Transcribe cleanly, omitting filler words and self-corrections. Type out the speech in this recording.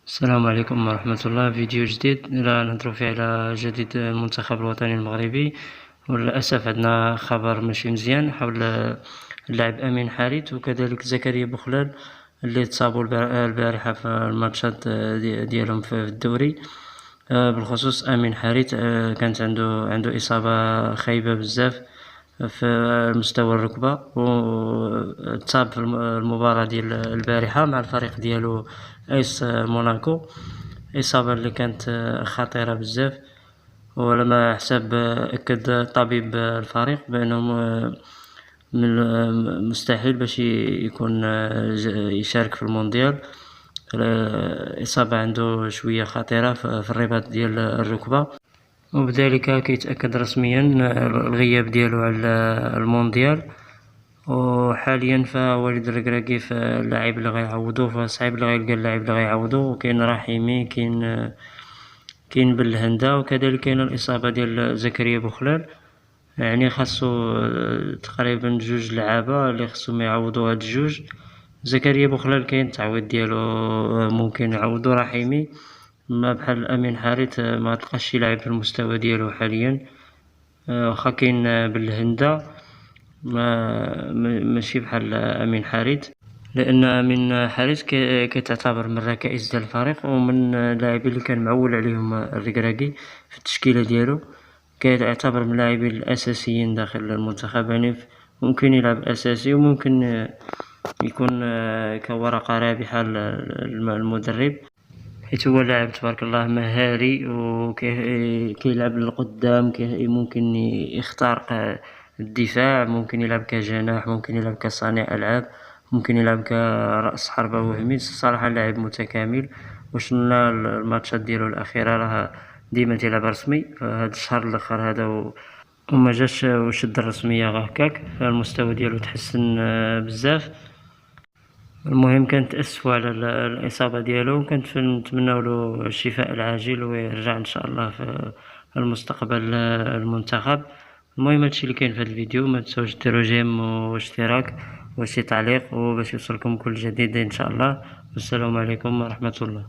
السلام عليكم ورحمة الله. فيديو جديد لا نهضرو فيه على جديد المنتخب الوطني المغربي. وللأسف عندنا خبر ماشي مزيان حول اللاعب أمين حارث وكذلك زكريا بوخلال اللي تصابوا البارحة في الماتشات ديالهم في الدوري. بالخصوص أمين حارث كانت عنده إصابة خايبة بزاف في مستوى الركبة، وتصاب في المباراة ديال البارحة مع الفريق ديالو ايس موناكو، إصابة اللي كانت خطيرة بزاف. ولما حسب أكد طبيب الفريق بأنه من مستحيل باش يكون يشارك في المونديال. الإصابة عنده شوية خطيرة في الرباط ديال الركبة، وبذلك كيتأكد رسميا الغياب ديالو على المونديال. وحاليا فوالد الركراكي اللاعب اللي غيعوضو، فصعيب اللي غيلقى اللاعب اللي غيعوضو. وكاين رحيمي، كاين بالهندا، وكذلك كاين الإصابة ديال زكريا بوخلال. يعني خاصو تقريبا 2 لعابة اللي خاصهم يعوضو هاد 2. زكريا بوخلال كاين التعويض ديالو، ممكن يعوضو رحيمي. ما بحال أمين حارث ما تلقاش شي لاعب في المستوى ديالو حاليا. واخا كاين بالهندا ماشي بحال أمين حارث، لأن أمين حارث كتعتبر من الركائز ديال الفريق ومن اللاعبين اللي كان معول عليهم الركراكي في التشكيلة ديالو. كيعتبر من اللاعبين الأساسيين داخل المنتخب، يعني ممكن يلعب أساسي وممكن يكون كورقة رابحة للمدرب، حيت هو لاعب تبارك الله مهاري وكيلعب للقدام. ممكن يخترق الدفاع، ممكن يلعب كجناح، ممكن يلعب كصانع ألعاب، ممكن يلعب كرأس حربة وهمي. صراحة لاعب متكامل، وشفنا الماتشات ديالو الأخيرة راه ديما تيلعب رسمي. فهاد الشهر الأخر هذا وما جاش وشد الرسمية غا هكاك، فالمستوى ديالو تحسن بزاف. المهم كانت أسفة على الإصابة ديالو، وكنت نتمناو له الشفاء العاجل ويرجع إن شاء الله في المستقبل المنتخب. المهم هادشي اللي كاين في هاد الفيديو، ما تنساوش ديروا جيم واشتراك وشي تعليق وباش يوصلكم كل جديد إن شاء الله. والسلام عليكم ورحمة الله.